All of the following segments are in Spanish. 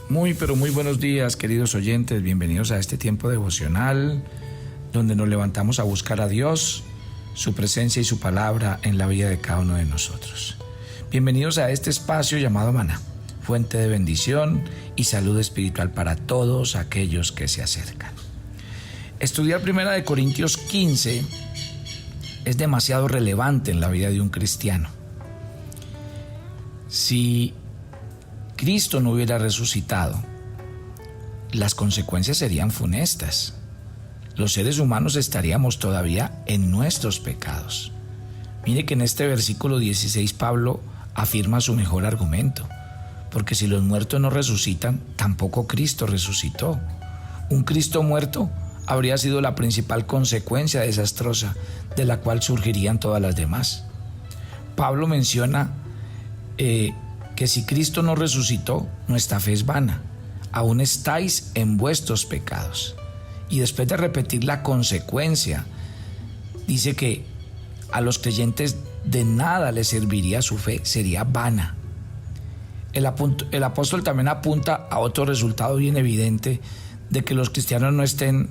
Muy, pero muy buenos días, queridos oyentes. Bienvenidos a este tiempo devocional donde nos levantamos a buscar a Dios, su presencia y su palabra en la vida de cada uno de nosotros. Bienvenidos a este espacio llamado Maná, fuente de bendición y salud espiritual para todos aquellos que se acercan. Estudiar 1 Corintios 15 es demasiado relevante en la vida de un cristiano. Si Cristo no hubiera resucitado, las consecuencias serían funestas. Los seres humanos estaríamos todavía en nuestros pecados. Mire que en este versículo 16 Pablo afirma su mejor argumento, porque si los muertos no resucitan, tampoco Cristo resucitó. Un Cristo muerto habría sido la principal consecuencia desastrosa de la cual surgirían todas las demás. Pablo menciona que si Cristo no resucitó, nuestra fe es vana, aún estáis en vuestros pecados. Y después de repetir la consecuencia, dice que a los creyentes de nada les serviría su fe, sería vana. El apóstol también apunta a otro resultado bien evidente de que los cristianos no estén,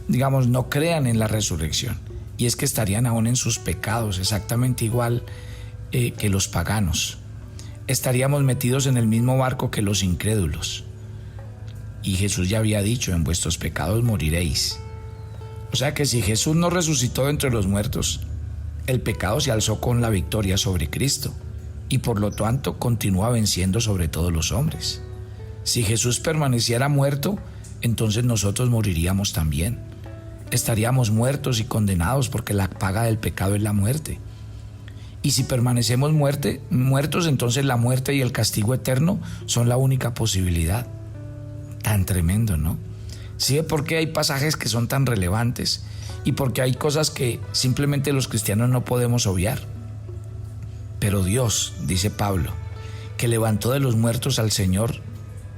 no crean en la resurrección, y es que estarían aún en sus pecados, exactamente igual que los paganos. Estaríamos metidos en el mismo barco que los incrédulos. Y Jesús ya había dicho, en vuestros pecados moriréis. O sea que si Jesús no resucitó entre los muertos, el pecado se alzó con la victoria sobre Cristo y por lo tanto continúa venciendo sobre todos los hombres. Si Jesús permaneciera muerto, entonces nosotros moriríamos también. Estaríamos muertos y condenados porque la paga del pecado es la muerte. Y si permanecemos muertos, entonces la muerte y el castigo eterno son la única posibilidad. Tan tremendo, ¿no? ¿Sí? Porque hay pasajes que son tan relevantes y porque hay cosas que simplemente los cristianos no podemos obviar. Pero Dios, dice Pablo, que levantó de los muertos al Señor,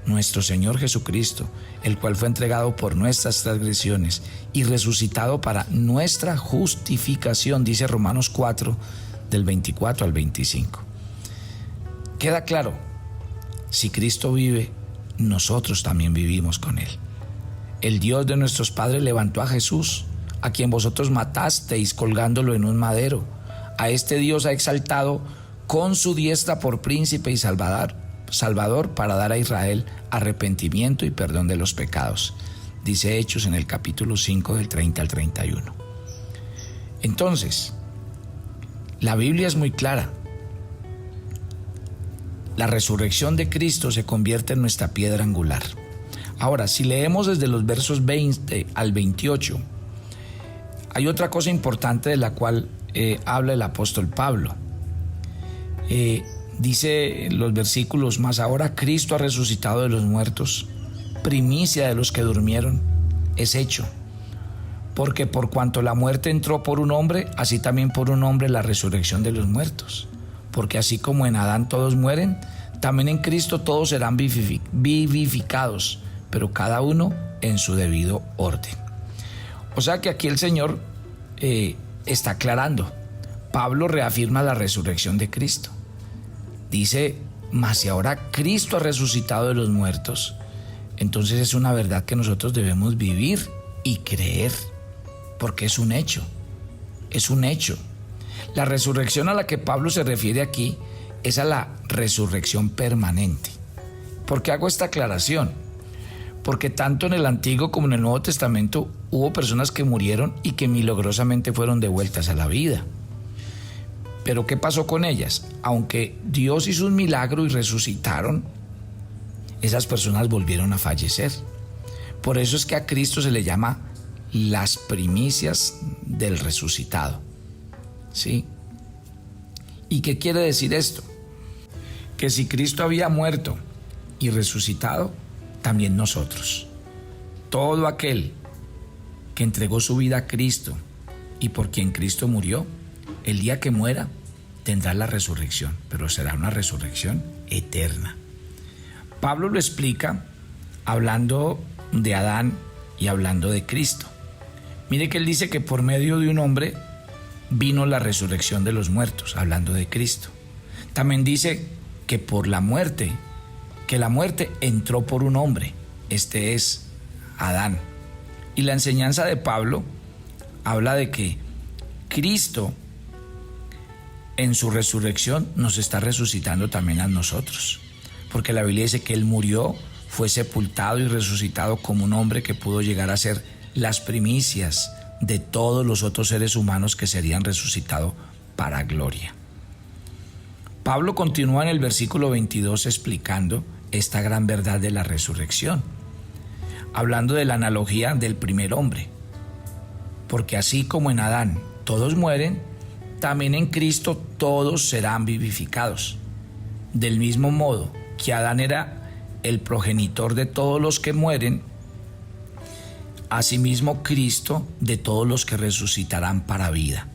nuestro Señor Jesucristo, el cual fue entregado por nuestras transgresiones y resucitado para nuestra justificación, dice Romanos 4, del 24 al 25. Queda claro, si Cristo vive, nosotros también vivimos con Él. El Dios de nuestros padres levantó a Jesús, a quien vosotros matasteis colgándolo en un madero. A este Dios ha exaltado con su diestra por príncipe y salvador para dar a Israel arrepentimiento y perdón de los pecados. Dice Hechos en el capítulo 5 del 30 al 31. Entonces, la Biblia es muy clara. La resurrección de Cristo se convierte en nuestra piedra angular. Ahora, si leemos desde los versos 20 al 28, hay otra cosa importante de la cual habla el apóstol Pablo. Dice en los versículos: mas ahora Cristo ha resucitado de los muertos, primicia de los que durmieron, es hecho. Porque por cuanto la muerte entró por un hombre, así también por un hombre la resurrección de los muertos. Porque así como en Adán todos mueren, también en Cristo todos serán vivificados, pero cada uno en su debido orden. O sea que aquí el Señor está aclarando. Pablo reafirma la resurrección de Cristo. Dice: mas si ahora Cristo ha resucitado de los muertos, entonces es una verdad que nosotros debemos vivir y creer. Porque es un hecho, es un hecho. La resurrección a la que Pablo se refiere aquí es a la resurrección permanente. ¿Por qué hago esta aclaración? Porque tanto en el Antiguo como en el Nuevo Testamento hubo personas que murieron y que milagrosamente fueron devueltas a la vida. Pero ¿qué pasó con ellas? Aunque Dios hizo un milagro y resucitaron, esas personas volvieron a fallecer. Por eso es que a Cristo se le llama las primicias del resucitado. ¿Sí? ¿Y qué quiere decir esto? Que si Cristo había muerto y resucitado, también nosotros. Todo aquel que entregó su vida a Cristo y por quien Cristo murió, el día que muera tendrá la resurrección, pero será una resurrección eterna. Pablo lo explica hablando de Adán y hablando de Cristo. Mire que él dice que por medio de un hombre vino la resurrección de los muertos, hablando de Cristo. También dice que por la muerte que la muerte entró por un hombre, este es Adán. Y la enseñanza de Pablo habla de que Cristo en su resurrección nos está resucitando también a nosotros, porque la Biblia dice que Él murió, fue sepultado y resucitado como un hombre que pudo llegar a ser las primicias de todos los otros seres humanos que serían resucitados para gloria. Pablo continúa en el versículo 22 explicando esta gran verdad de la resurrección, hablando de la analogía del primer hombre, porque así como en Adán todos mueren, también en Cristo todos serán vivificados. Del mismo modo que Adán era el progenitor de todos los que mueren, asimismo Cristo de todos los que resucitarán para vida.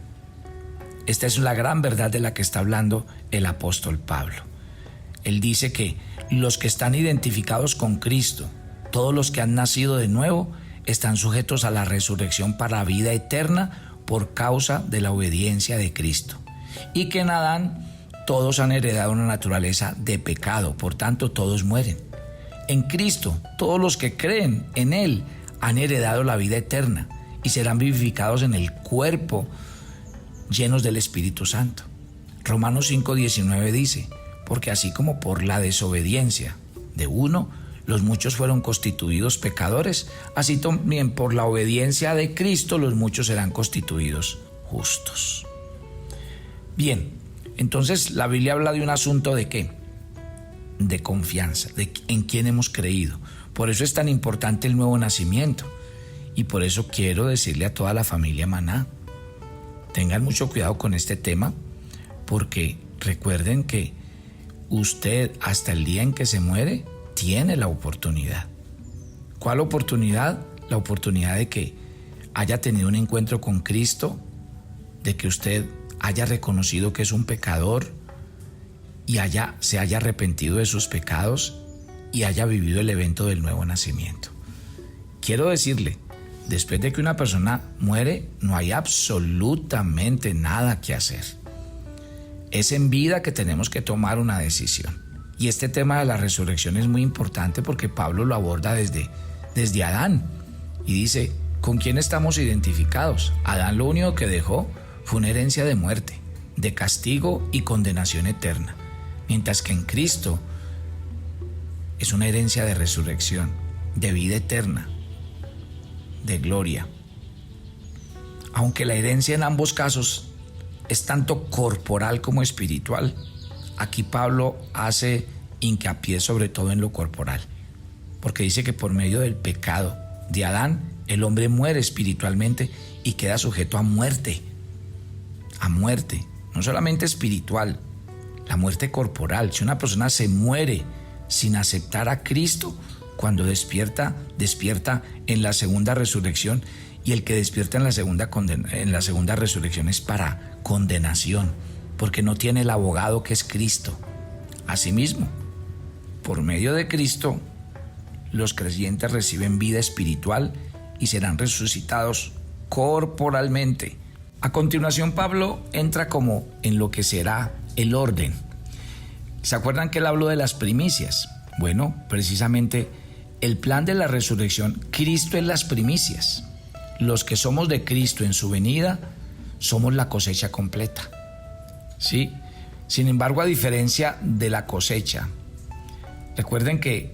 Esta es la gran verdad de la que está hablando el apóstol Pablo. Él dice que los que están identificados con Cristo, todos los que han nacido de nuevo, están sujetos a la resurrección para vida eterna por causa de la obediencia de Cristo. Y que en Adán todos han heredado una naturaleza de pecado, por tanto todos mueren. En Cristo, todos los que creen en Él han heredado la vida eterna y serán vivificados en el cuerpo llenos del Espíritu Santo. Romanos 5:19 dice, porque así como por la desobediencia de uno, los muchos fueron constituidos pecadores, así también por la obediencia de Cristo los muchos serán constituidos justos. Bien, entonces la Biblia habla de un asunto de ¿qué? De confianza, de en quién hemos creído. Por eso es tan importante el nuevo nacimiento. Y por eso quiero decirle a toda la familia Maná, tengan mucho cuidado con este tema, porque recuerden que usted hasta el día en que se muere tiene la oportunidad. ¿Cuál oportunidad? La oportunidad de que haya tenido un encuentro con Cristo, de que usted haya reconocido que es un pecador y se haya arrepentido de sus pecados y haya vivido el evento del nuevo nacimiento. Quiero decirle, después de que una persona muere, no hay absolutamente nada que hacer. Es en vida que tenemos que tomar una decisión. Y este tema de la resurrección es muy importante porque Pablo lo aborda desde Adán. Y dice, ¿con quién estamos identificados? Adán lo único que dejó fue una herencia de muerte, de castigo y condenación eterna. Mientras que en Cristo es una herencia de resurrección, de vida eterna, de gloria. Aunque la herencia en ambos casos es tanto corporal como espiritual, aquí Pablo hace hincapié sobre todo en lo corporal, porque dice que por medio del pecado de Adán, el hombre muere espiritualmente y queda sujeto a muerte, no solamente espiritual, la muerte corporal. Si una persona se muere sin aceptar a Cristo, cuando despierta en la segunda resurrección, y el que despierta en la segunda resurrección es para condenación, porque no tiene el abogado que es Cristo. Asimismo, por medio de Cristo, los creyentes reciben vida espiritual y serán resucitados corporalmente. A continuación, Pablo entra como en lo que será el orden. ¿Se acuerdan que él habló de las primicias? Bueno, precisamente el plan de la resurrección, Cristo es las primicias. Los que somos de Cristo en su venida, somos la cosecha completa. ¿Sí? Sin embargo, a diferencia de la cosecha, recuerden que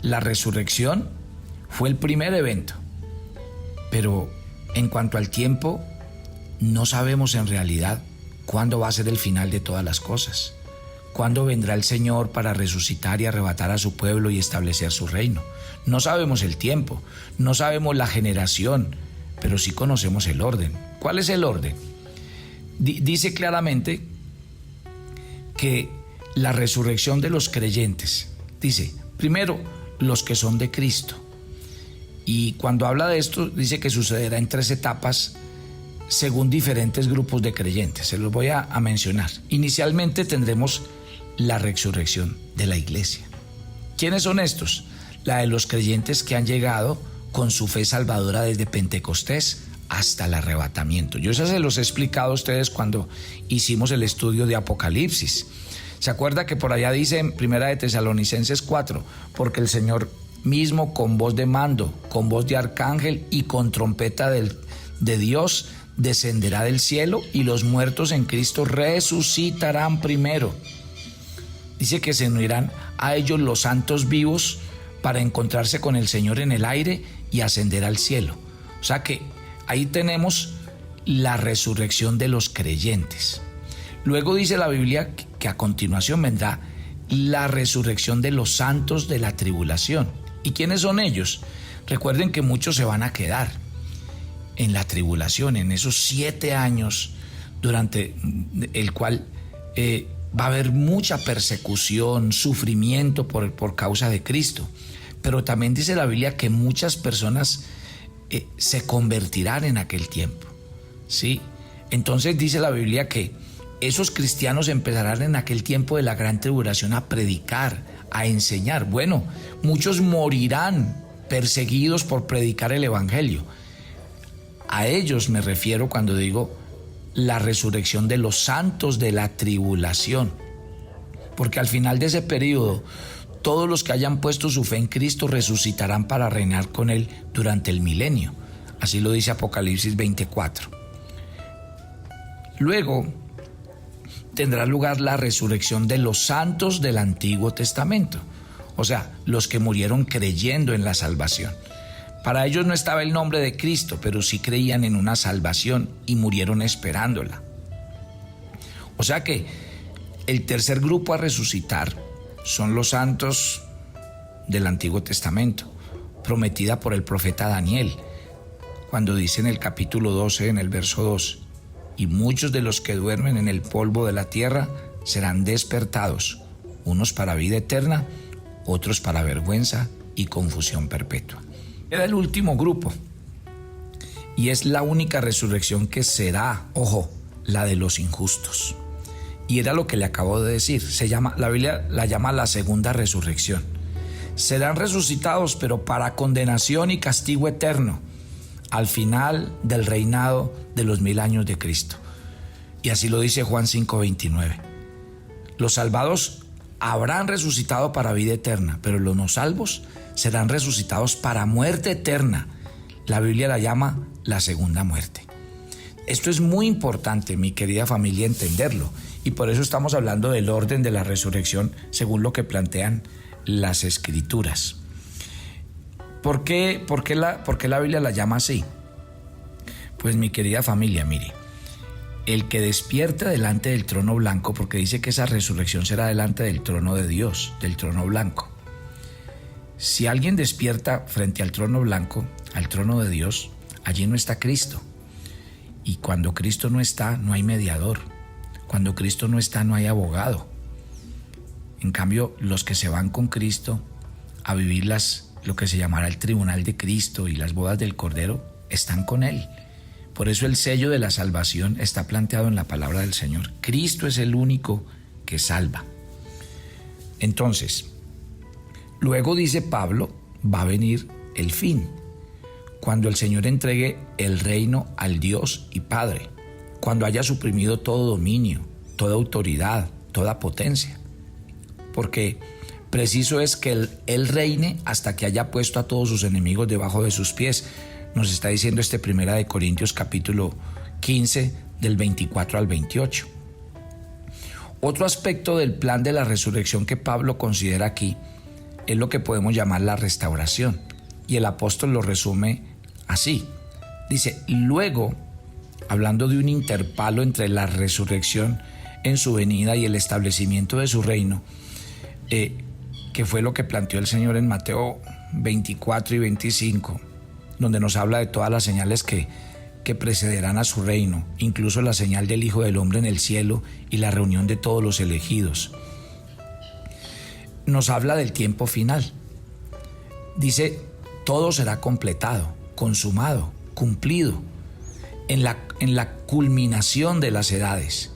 la resurrección fue el primer evento, pero en cuanto al tiempo, no sabemos en realidad cuándo va a ser el final de todas las cosas. ¿Cuándo vendrá el Señor para resucitar y arrebatar a su pueblo y establecer su reino? No sabemos el tiempo, no sabemos la generación, pero sí conocemos el orden. ¿Cuál es el orden? Dice claramente que la resurrección de los creyentes, dice, primero, los que son de Cristo. Y cuando habla de esto, dice que sucederá en 3 etapas según diferentes grupos de creyentes. Se los voy a mencionar. Inicialmente tendremos la resurrección de la iglesia. ¿Quiénes son estos? La de los creyentes que han llegado con su fe salvadora desde Pentecostés hasta el arrebatamiento. Yo eso se los he explicado a ustedes cuando hicimos el estudio de Apocalipsis. ¿Se acuerda que por allá dice en Primera de Tesalonicenses 4? Porque el Señor mismo con voz de mando, con voz de arcángel y con trompeta de Dios descenderá del cielo y los muertos en Cristo resucitarán primero. Dice que se unirán a ellos los santos vivos para encontrarse con el Señor en el aire y ascender al cielo. O sea que ahí tenemos la resurrección de los creyentes. Luego dice la Biblia que a continuación vendrá la resurrección de los santos de la tribulación. ¿Y quiénes son ellos? Recuerden que muchos se van a quedar en la tribulación, en esos 7 años durante el cual va a haber mucha persecución, sufrimiento por causa de Cristo. Pero también dice la Biblia que muchas personas se convertirán en aquel tiempo, ¿sí? Entonces dice la Biblia que esos cristianos empezarán en aquel tiempo de la gran tribulación a predicar, a enseñar. Bueno, muchos morirán perseguidos por predicar el evangelio. A ellos me refiero cuando digo la resurrección de los santos de la tribulación. Porque al final de ese periodo, todos los que hayan puesto su fe en Cristo resucitarán para reinar con Él durante el milenio. Así lo dice Apocalipsis 24. Luego tendrá lugar la resurrección de los santos del Antiguo Testamento. O sea, los que murieron creyendo en la salvación. Para ellos no estaba el nombre de Cristo, pero sí creían en una salvación y murieron esperándola. O sea que el tercer grupo a resucitar son los santos del Antiguo Testamento, prometida por el profeta Daniel, cuando dice en el capítulo 12, en el verso 2, y muchos de los que duermen en el polvo de la tierra serán despertados, unos para vida eterna, otros para vergüenza y confusión perpetua. Era el último grupo y es la única resurrección que será, ojo, la de los injustos. Y era lo que le acabo de decir, la Biblia la llama la segunda resurrección. Serán resucitados, pero para condenación y castigo eterno, al final del reinado de los 1000 años de Cristo. Y así lo dice Juan 5:29. Los salvados habrán resucitado para vida eterna, pero los no salvos serán resucitados para muerte eterna. La Biblia la llama la segunda muerte. Esto es muy importante, mi querida familia, entenderlo. Y por eso estamos hablando del orden de la resurrección según lo que plantean las Escrituras. ¿Por qué la Biblia la llama así? Pues mi querida familia, mire, el que despierte delante del trono blanco, porque dice que esa resurrección será delante del trono de Dios, del trono blanco. Si alguien despierta frente al trono blanco, al trono de Dios, allí no está Cristo. Y cuando Cristo no está, no hay mediador. Cuando Cristo no está, no hay abogado. En cambio, los que se van con Cristo a vivir lo que se llamará el tribunal de Cristo y las bodas del Cordero, están con Él. Por eso el sello de la salvación está planteado en la palabra del Señor. Cristo es el único que salva. Entonces, luego dice Pablo, va a venir el fin, cuando el Señor entregue el reino al Dios y Padre, cuando haya suprimido todo dominio, toda autoridad, toda potencia. Porque preciso es que Él reine hasta que haya puesto a todos sus enemigos debajo de sus pies. Nos está diciendo Primera de Corintios capítulo 15 del 24 al 28. Otro aspecto del plan de la resurrección que Pablo considera aquí es lo que podemos llamar la restauración. Y el apóstol lo resume así. Dice, luego, hablando de un interpalo entre la resurrección en su venida y el establecimiento de su reino, que fue lo que planteó el Señor en Mateo 24 y 25, donde nos habla de todas las señales que precederán a su reino, incluso la señal del Hijo del Hombre en el cielo y la reunión de todos los elegidos. Nos habla del tiempo final. Dice, todo será completado, consumado, cumplido, en la culminación de las edades,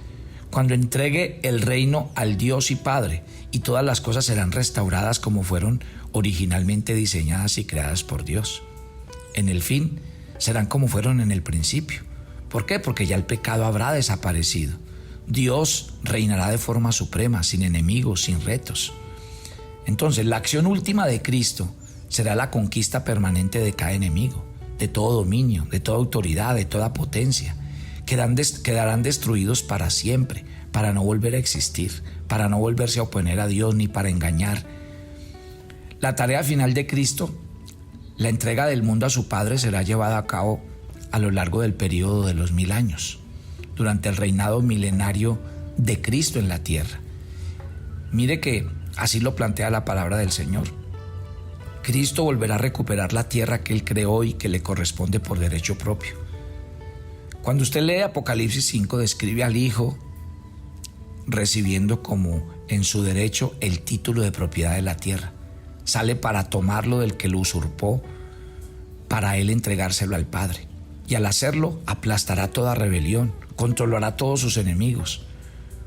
cuando entregue el reino al Dios y Padre, y todas las cosas serán restauradas como fueron originalmente diseñadas y creadas por Dios. En el fin, serán como fueron en el principio. ¿Por qué? Porque ya el pecado habrá desaparecido. Dios reinará de forma suprema, sin enemigos, sin retos. Entonces, la acción última de Cristo será la conquista permanente de cada enemigo, de todo dominio, de toda autoridad, de toda potencia. Quedarán destruidos para siempre, para no volver a existir, para no volverse a oponer a Dios ni para engañar. La tarea final de Cristo, la entrega del mundo a su Padre, será llevada a cabo a lo largo del período de los 1000 años, durante el reinado milenario de Cristo en la tierra. Mire que así lo plantea la palabra del Señor. Cristo volverá a recuperar la tierra que Él creó y que le corresponde por derecho propio. Cuando usted lee Apocalipsis 5, describe al Hijo recibiendo como en su derecho el título de propiedad de la tierra. Sale para tomarlo del que lo usurpó, para Él entregárselo al Padre. Y al hacerlo, aplastará toda rebelión, controlará a todos sus enemigos,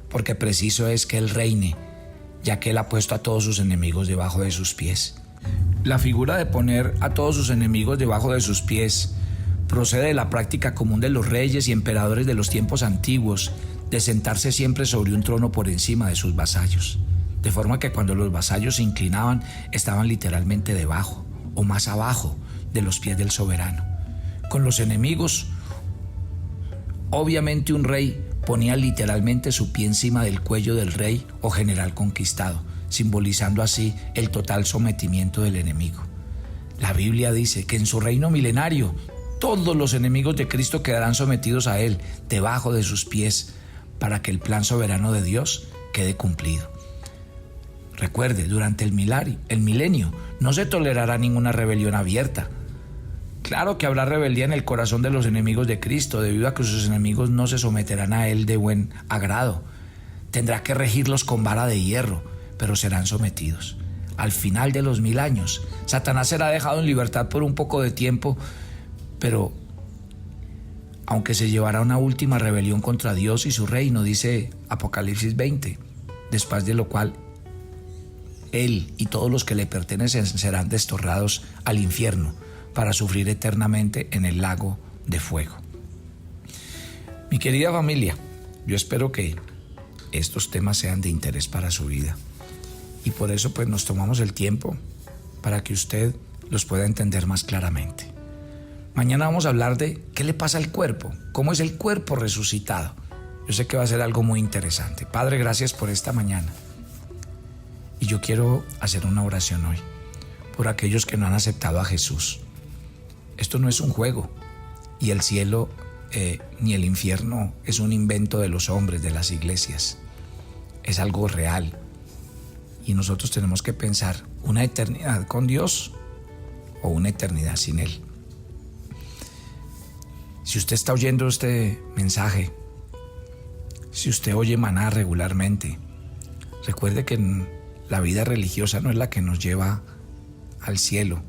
porque preciso es que Él reine, ya que Él ha puesto a todos sus enemigos debajo de sus pies. La figura de poner a todos sus enemigos debajo de sus pies procede de la práctica común de los reyes y emperadores de los tiempos antiguos, de sentarse siempre sobre un trono por encima de sus vasallos, de forma que cuando los vasallos se inclinaban, estaban literalmente debajo o más abajo de los pies del soberano. Con los enemigos, obviamente un rey ponía literalmente su pie encima del cuello del rey o general conquistado, simbolizando así el total sometimiento del enemigo. La Biblia dice que en su reino milenario todos los enemigos de Cristo quedarán sometidos a Él, debajo de sus pies, para que el plan soberano de Dios quede cumplido. Recuerde, durante el milenio no se tolerará ninguna rebelión abierta. Claro que habrá rebeldía en el corazón de los enemigos de Cristo, debido a que sus enemigos no se someterán a Él de buen agrado. Tendrá que regirlos con vara de hierro, pero serán sometidos. Al final de los 1000 años, Satanás será dejado en libertad por un poco de tiempo, pero aunque se llevará una última rebelión contra Dios y su reino, dice Apocalipsis 20, después de lo cual Él y todos los que le pertenecen serán desterrados al infierno para sufrir eternamente en el lago de fuego. Mi querida familia, yo espero que estos temas sean de interés para su vida y por eso pues nos tomamos el tiempo para que usted los pueda entender más claramente. Mañana vamos a hablar de qué le pasa al cuerpo, cómo es el cuerpo resucitado. Yo sé que va a ser algo muy interesante. Padre, gracias por esta mañana. Y yo quiero hacer una oración hoy por aquellos que no han aceptado a Jesús. Esto no es un juego y el cielo ni el infierno es un invento de los hombres, de las iglesias. Es algo real y nosotros tenemos que pensar una eternidad con Dios o una eternidad sin Él. Si usted está oyendo este mensaje, si usted oye Maná regularmente, recuerde que la vida religiosa no es la que nos lleva al cielo.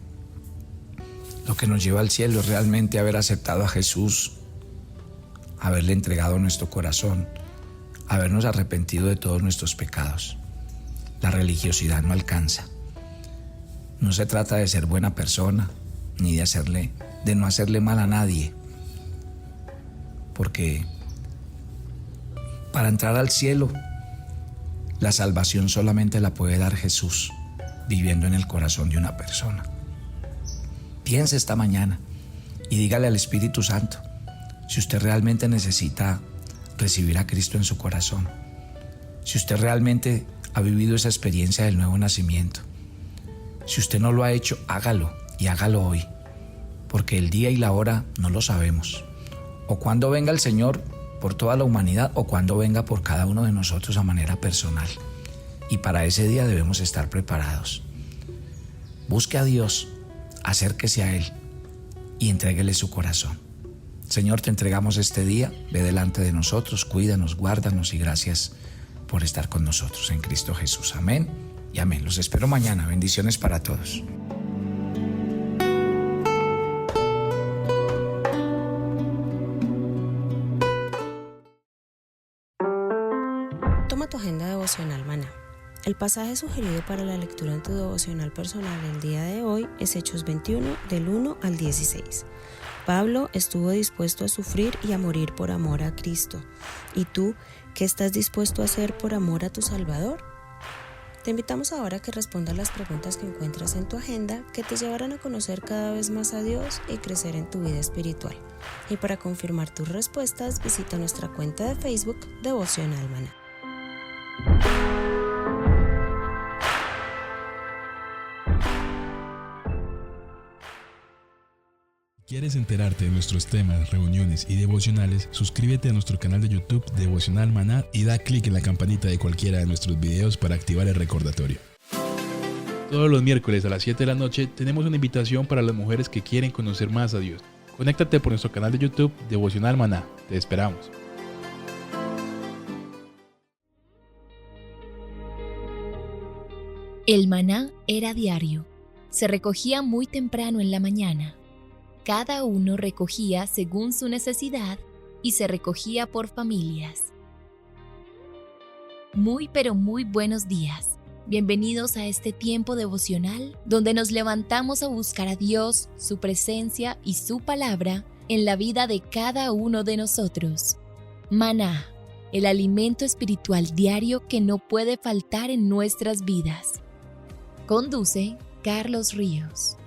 Lo que nos lleva al cielo es realmente haber aceptado a Jesús, haberle entregado nuestro corazón, habernos arrepentido de todos nuestros pecados. La religiosidad no alcanza. No se trata de ser buena persona, ni de no hacerle mal a nadie. Porque para entrar al cielo, la salvación solamente la puede dar Jesús, viviendo en el corazón de una persona. Piense esta mañana y dígale al Espíritu Santo si usted realmente necesita recibir a Cristo en su corazón, si usted realmente ha vivido esa experiencia del nuevo nacimiento. Si usted no lo ha hecho, hágalo y hágalo hoy, porque el día y la hora no lo sabemos. O cuando venga el Señor por toda la humanidad o cuando venga por cada uno de nosotros a manera personal. Y para ese día debemos estar preparados. Busque a Dios, acérquese a Él y entréguele su corazón. Señor, te entregamos este día, ve delante de nosotros, cuídanos, guárdanos y gracias por estar con nosotros en Cristo Jesús. Amén y amén. Los espero mañana. Bendiciones para todos. Toma tu agenda devocional Maná. El pasaje sugerido para la lectura en tu devocional personal el día de hoy es Hechos 21, del 1 al 16. Pablo estuvo dispuesto a sufrir y a morir por amor a Cristo. ¿Y tú ¿Qué estás dispuesto a hacer por amor a tu Salvador? Te invitamos ahora a que respondas las preguntas que encuentras en tu agenda que te llevarán a conocer cada vez más a Dios y crecer en tu vida espiritual. Y para confirmar tus respuestas, visita nuestra cuenta de Facebook Devocional Maná. ¿Quieres enterarte de nuestros temas, reuniones y devocionales? Suscríbete a nuestro canal de YouTube Devocional Maná y da clic en la campanita de cualquiera de nuestros videos para activar el recordatorio. Todos los miércoles a las 7 de la noche tenemos una invitación para las mujeres que quieren conocer más a Dios. Conéctate por nuestro canal de YouTube Devocional Maná. Te esperamos. El maná era diario. Se recogía muy temprano en la mañana. Cada uno recogía según su necesidad y se recogía por familias. Pero muy buenos días. Bienvenidos a este tiempo devocional donde nos levantamos a buscar a Dios, su presencia y su palabra en la vida de cada uno de nosotros. Maná, el alimento espiritual diario que no puede faltar en nuestras vidas. Conduce Carlos Ríos.